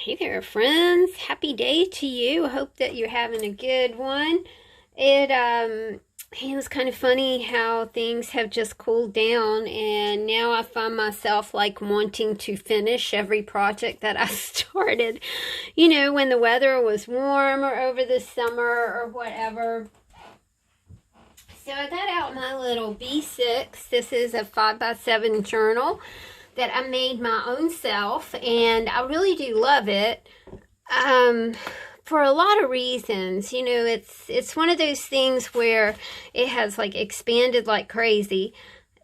Hey there, friends. Happy day to you. I hope that you're having a good one. It was kind of funny how things have just cooled down, and now I find myself like wanting to finish every project that I started. When the weather was warm or over the summer or whatever. So I got out my little B6. This is a 5x7 journal that I made my own self, and I really do love it for a lot of reasons. It's one of those things where it has like expanded like crazy.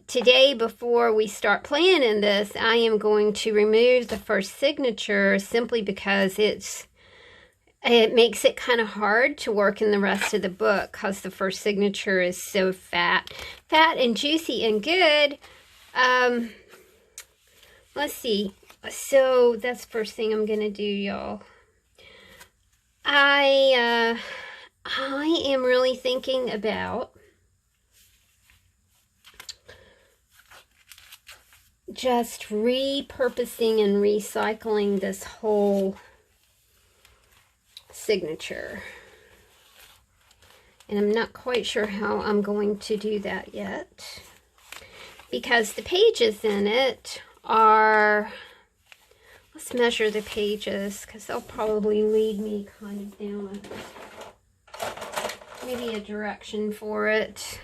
Today, before we start playing in this, I am going to remove the first signature simply because it makes it kind of hard to work in the rest of the book because the first signature is so fat and juicy and good. Let's see. So that's the first thing I'm gonna do, y'all. I am really thinking about just repurposing and recycling this whole signature. And I'm not quite sure how I'm going to do that yet, because the pages in it are, let's measure the pages because they'll probably lead me kind of down maybe a direction for it.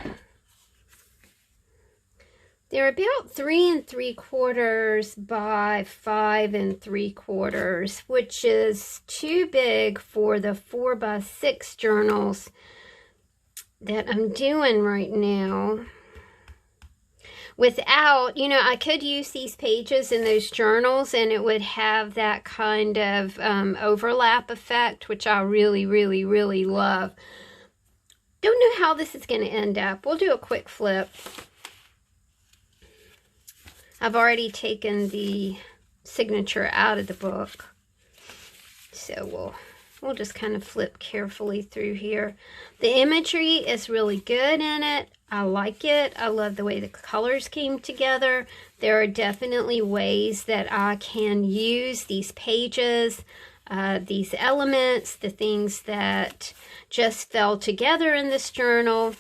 They're about 3 3/4 by 5 3/4, which is too big for the 4x6 journals that I'm doing right now. Without, I could use these pages in those journals and it would have that kind of overlap effect, which I really, really, really love. Don't know how this is going to end up. We'll do a quick flip. I've already taken the signature out of the book, so we'll just kind of flip carefully through here. The imagery is really good in it. I like it. I love the way the colors came together. There are definitely ways that I can use these pages, these elements, the things that just fell together in this journal.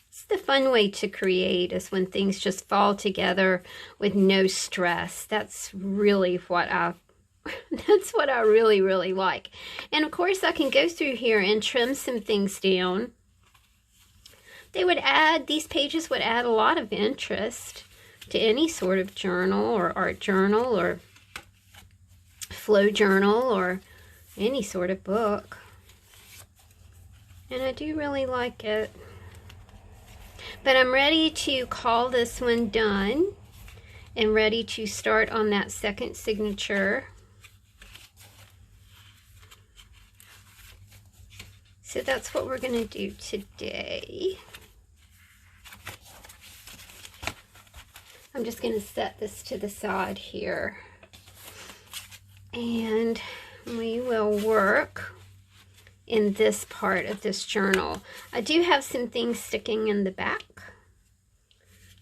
It's the fun way to create, is when things just fall together with no stress. That's really what that's what I really, really like. And of course I can go through here and trim some things down. These pages would add a lot of interest to any sort of journal or art journal or flow journal or any sort of book. And I do really like it. But I'm ready to call this one done and ready to start on that second signature. So that's what we're going to do today. I'm just going to set this to the side here, and we will work in this part of this journal. I do have some things sticking in the back,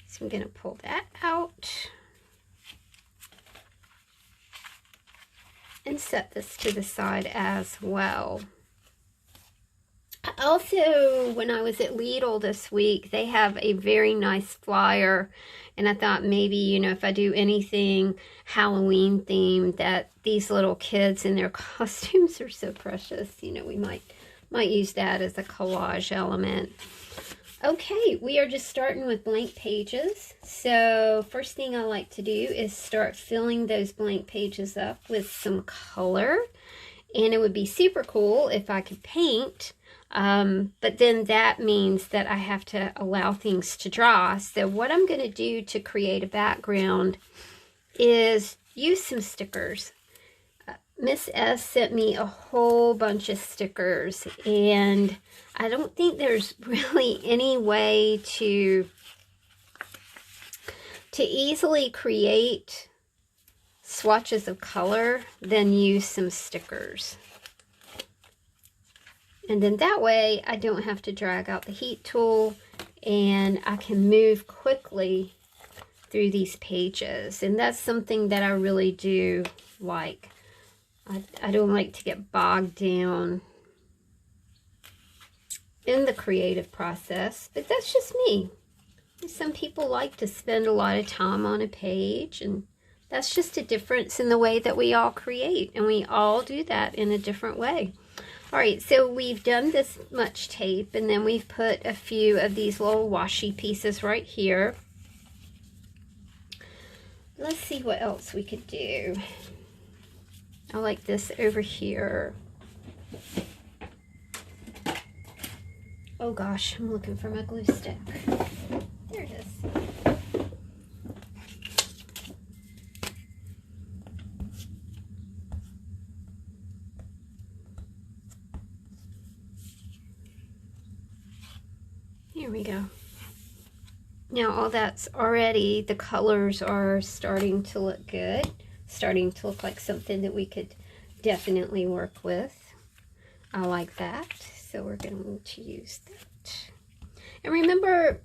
so I'm going to pull that out and set this to the side as well. Also, when I was at Lidl this week, they have a very nice flyer, and I thought maybe, if I do anything Halloween themed, that these little kids in their costumes are so precious, we might use that as a collage element. Okay, we are just starting with blank pages. So first thing I like to do is start filling those blank pages up with some color, and it would be super cool if I could paint. But then that means that I have to allow things to dry. So what I'm going to do to create a background is use some stickers. Miss S sent me a whole bunch of stickers, and I don't think there's really any way to easily create swatches of color than use some stickers. And then that way I don't have to drag out the heat tool, and I can move quickly through these pages. And that's something that I really do like. I don't like to get bogged down in the creative process, but that's just me. Some people like to spend a lot of time on a page, and that's just a difference in the way that we all create, and we all do that in a different way. All right, so we've done this much tape, and then we've put a few of these little washi pieces right here. Let's see what else we could do. I like this over here. Oh gosh, I'm looking for my glue stick. There it is. Here we go. Now all that's already, the colors are starting to look good, starting to look like something that we could definitely work with. I like that, so we're going to use that. And remember,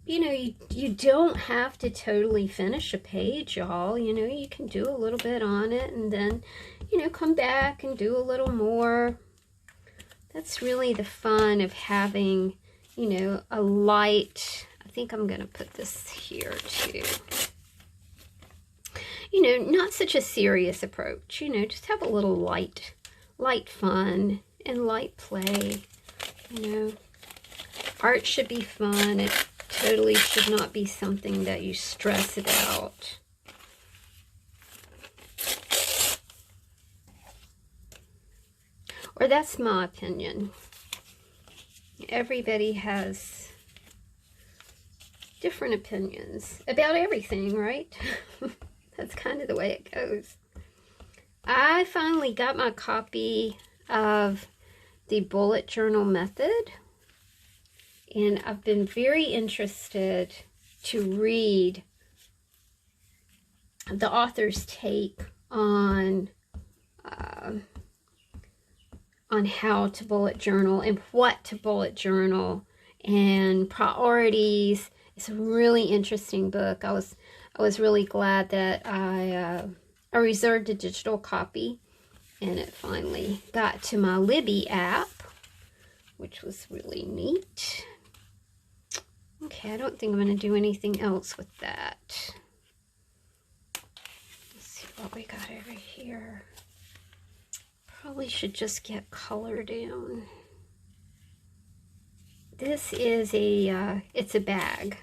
you know, you don't have to totally finish a page, y'all. You know, you can do a little bit on it and then, you know, come back and do a little more. That's really the fun of having, you know, a light. I think I'm going to put this here too. You know, not such a serious approach, you know, just have a little light fun and light play, you know. Art should be fun. It totally should not be something that you stress about. Or that's my opinion. Everybody has different opinions about everything, right? That's kind of the way it goes. I finally got my copy of the bullet journal method, and I've been very interested to read the author's take on how to bullet journal and what to bullet journal and priorities. It's a really interesting book. I was really glad that I reserved a digital copy, and it finally got to my Libby app, which was really neat. Okay, I don't think I'm going to do anything else with that. Let's see what we got over here. Probably should just get color down. This is it's a bag.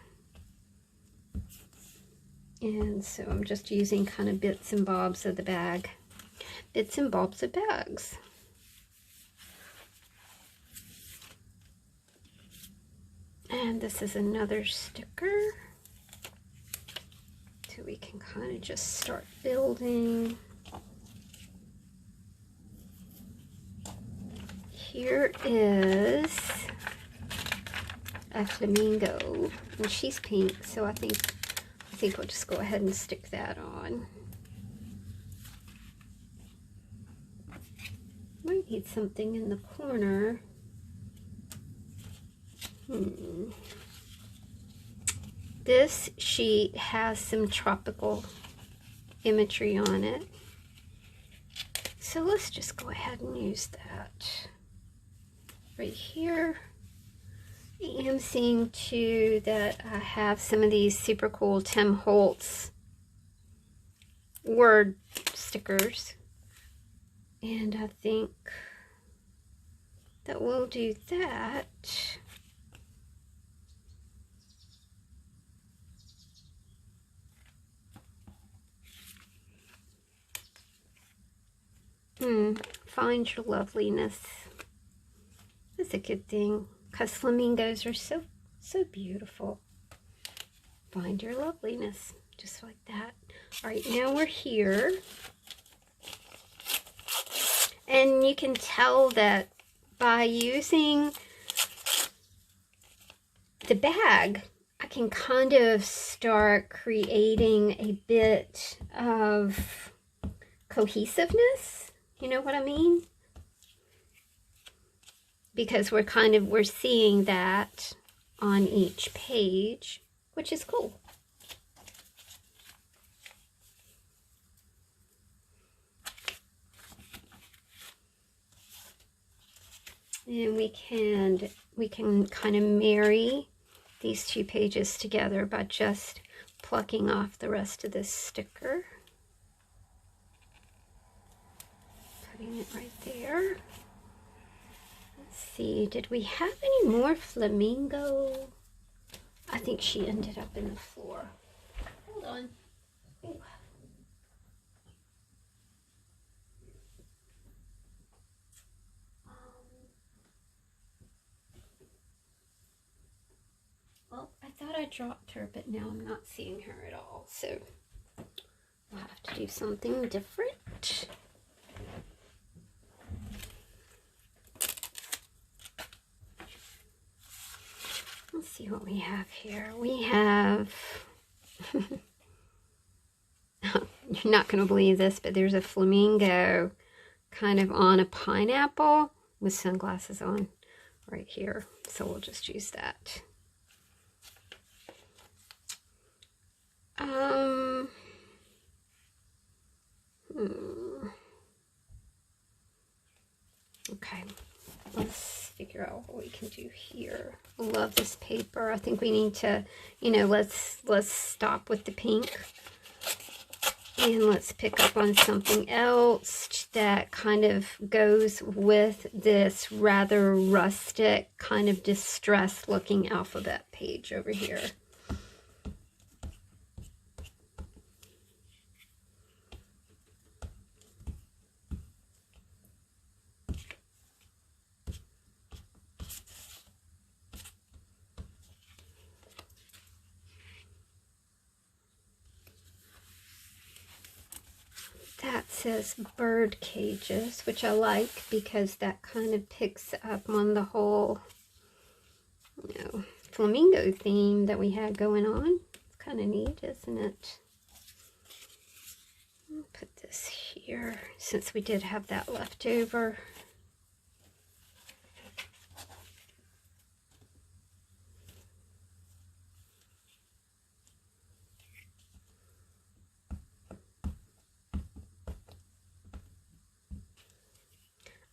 And so I'm just using kind of bits and bobs of the bag. Bits and bobs of bags. And this is another sticker. So we can kind of just start building. Here is a flamingo, and she's pink, so I think we'll just go ahead and stick that on. Might need something in the corner. This sheet has some tropical imagery on it. So let's just go ahead and use that. Right here. I am seeing too that I have some of these super cool Tim Holtz word stickers. And I think that we'll do that. Find your loveliness. That's a good thing, because flamingos are so beautiful. Find your loveliness, just like that. All right, now we're here. And you can tell that by using the bag, I can kind of start creating a bit of cohesiveness. You know what I mean? Because we're seeing that on each page, which is cool. And we can kind of marry these two pages together by just plucking off the rest of this sticker. Putting it right there. Let's see, did we have any more flamingo? I think she ended up in the floor. Hold on. Ooh. Well, I thought I dropped her, but now I'm not seeing her at all. So we'll have to do something different. Let's see what we have here. We have, you're not going to believe this, but there's a flamingo kind of on a pineapple with sunglasses on right here. So we'll just use that. Okay, let's figure out what we can do here. I love this paper. I think we need to, you know, let's stop with the pink and let's pick up on something else that kind of goes with this rather rustic, kind of distressed looking alphabet page over here. That says bird cages, which I like because that kind of picks up on the whole, you know, flamingo theme that we had going on. It's kind of neat, isn't it? I'll put this here since we did have that left over.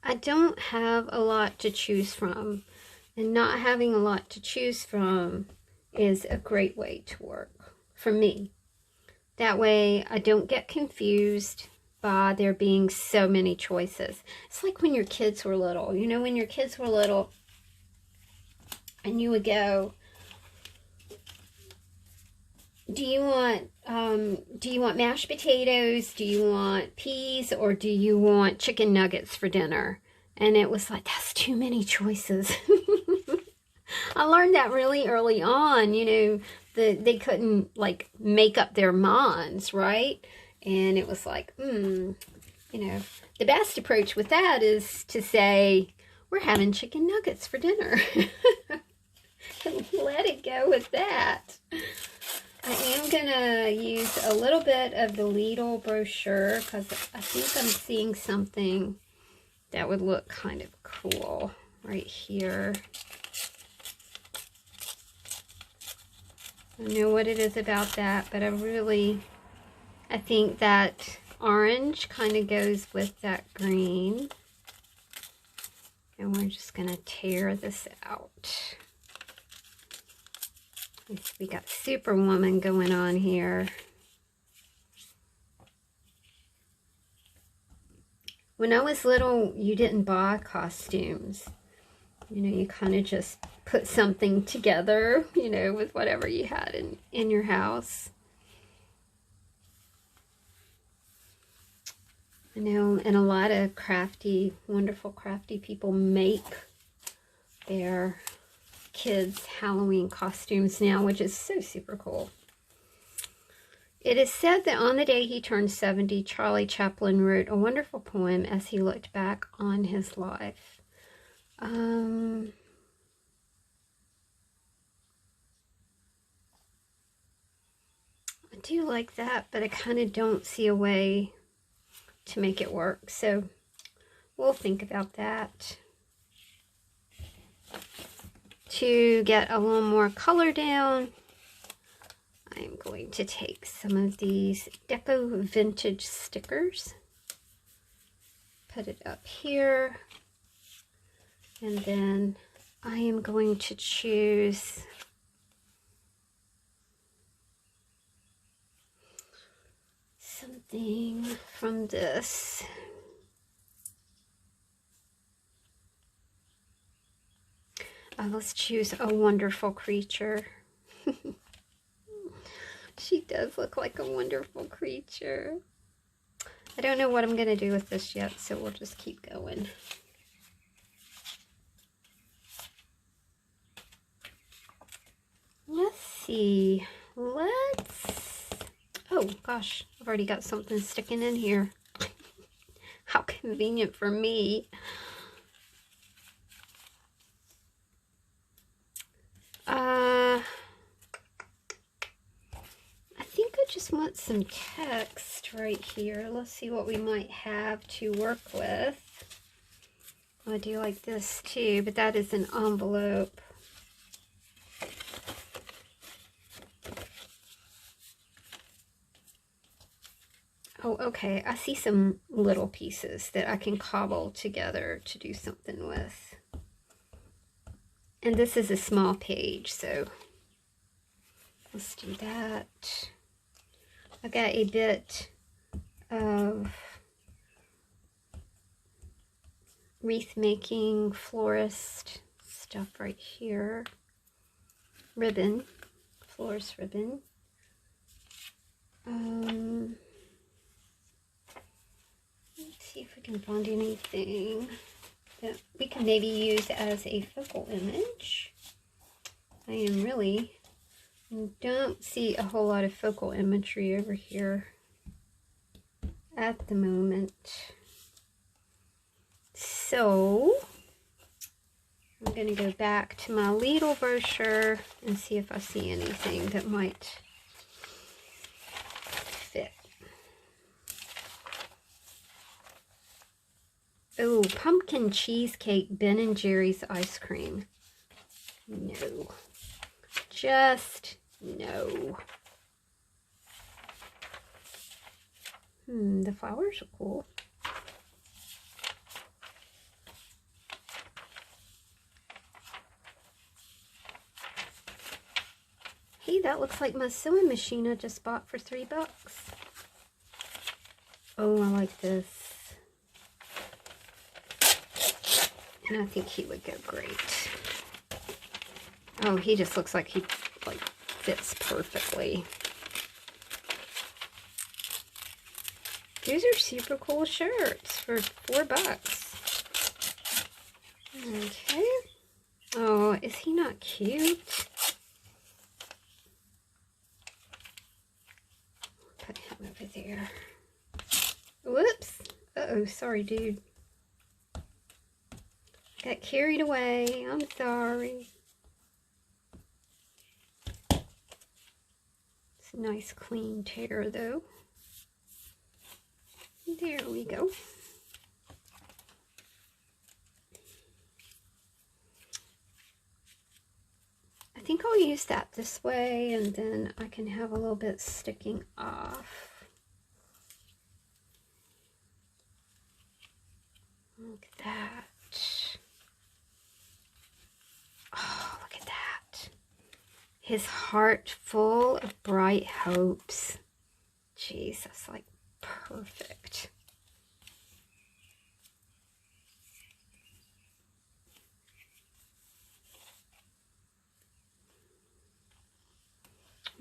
I don't have a lot to choose from, and not having a lot to choose from is a great way to work for me. That way I don't get confused by there being so many choices. It's like when your kids were little. You know, when your kids were little and you would go, do you want mashed potatoes? Do you want peas? Or do you want chicken nuggets for dinner? And it was like, that's too many choices. I learned that really early on, you know, they couldn't like make up their minds, right? And it was like, you know, the best approach with that is to say, we're having chicken nuggets for dinner. Let it go with that. I am going to use a little bit of the Lidl brochure because I think I'm seeing something that would look kind of cool right here. I don't know what it is about that, but I think that orange kind of goes with that green. And we're just going to tear this out. We got Superwoman going on here. When I was little, you didn't buy costumes. You know, you kind of just put something together, you know, with whatever you had in your house. I know, and a lot of crafty, wonderful crafty people make their kids' Halloween costumes now, which is so super cool. It is said that on the day he turned 70, Charlie Chaplin wrote a wonderful poem as he looked back on his life. I do like that, but I kind of don't see a way to make it work, so we'll think about that. To get a little more color down, I'm going to take some of these Deco Vintage stickers, put it up here, And then I am going to choose something from this. Let's choose A Wonderful Creature. She does look like a wonderful creature. I don't know what I'm going to do with this yet, so we'll just keep going. Let's see. Oh gosh, I've already got something sticking in here. How convenient for me. I think I just want some text right here. Let's see what we might have to work with. I do like this too, but that is an envelope. Oh, okay. I see some little pieces that I can cobble together to do something with. And this is a small page, so let's do that. I got a bit of wreath making florist stuff right here. Ribbon, florist ribbon. Let's see if we can find anything that we can maybe use as a focal image. I don't see a whole lot of focal imagery over here at the moment. So I'm going to go back to my Lidl brochure and see if I see anything that might fit. Oh, pumpkin cheesecake Ben & Jerry's ice cream. No. Just no. The flowers are cool. Hey, that looks like my sewing machine I just bought for $3. Oh, I like this. And I think he would go great. Oh, he just looks like he fits perfectly. These are super cool shirts for $4. Okay. Oh, is he not cute? Put him over there. Whoops. Uh-oh, sorry, dude. Got carried away. I'm sorry. It's a nice clean tear, though. There we go. I think I'll use that this way, and then I can have a little bit sticking off. Look at that. Oh, look at that. His heart full of bright hopes. Jeez, that's like perfect.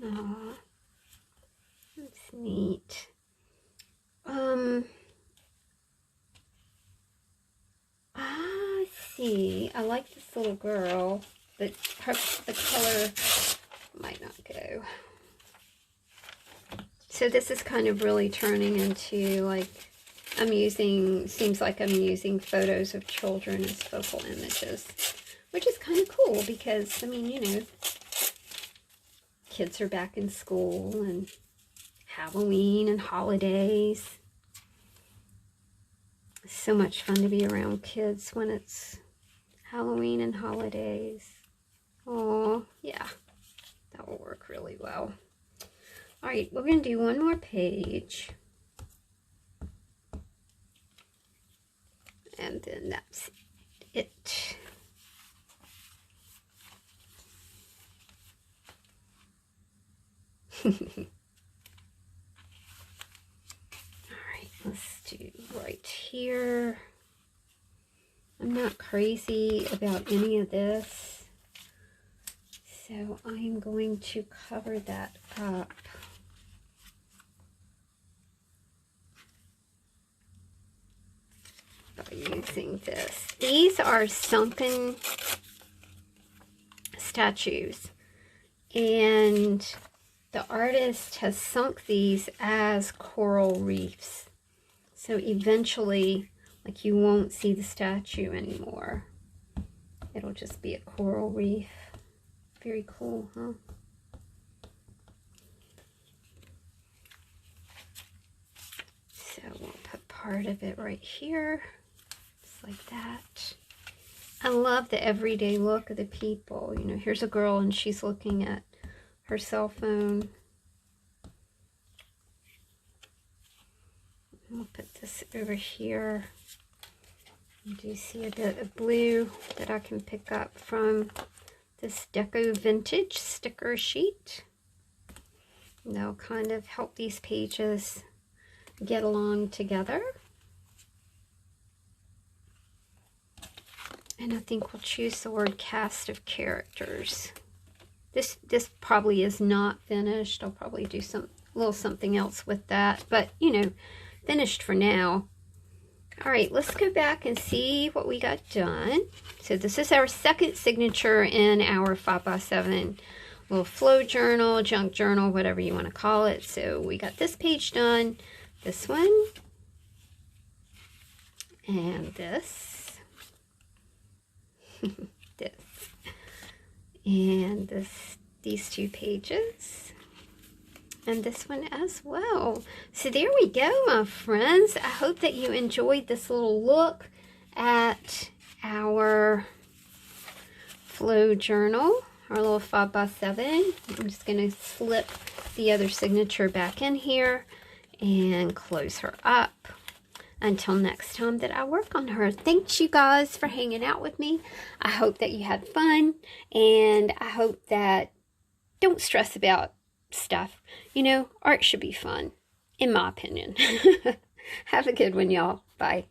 Aw, that's neat. I see. I like this little girl, but the color might not go. So this is kind of really turning into like seems like I'm using photos of children as focal images, which is kind of cool because, I mean, you know, kids are back in school and Halloween and holidays. It's so much fun to be around kids when it's Halloween and holidays. Oh, yeah, that will work really well. All right, we're going to do one more page. And then that's it. Alright, let's do right here. I'm not crazy about any of this, so I'm going to cover that up. By using this. These are sunken statues, and the artist has sunk these as coral reefs. So eventually, like, you won't see the statue anymore. It'll just be a coral reef. Very cool, huh? So we'll put part of it right here. Like that. I love the everyday look of the people. You know, here's a girl and she's looking at her cell phone. I'll put this over here. You do see a bit of blue that I can pick up from this Deco Vintage sticker sheet. And that'll kind of help these pages get along together. And I think we'll choose the word cast of characters. This probably is not finished. I'll probably do a little something else with that. But, you know, finished for now. All right, let's go back and see what we got done. So this is our second signature in our 5x7 little flow journal, junk journal, whatever you want to call it. So we got this page done, this one, and this. This and these two pages, and this one as well. So there we go, my friends. I hope that you enjoyed this little look at our flow journal, our little 5x7. I'm just going to slip the other signature back in here and close her up. Until next time that I work on her. Thanks, you guys, for hanging out with me. I hope that you had fun, and I hope that don't stress about stuff. You know, art should be fun, in my opinion. Have a good one, y'all. Bye.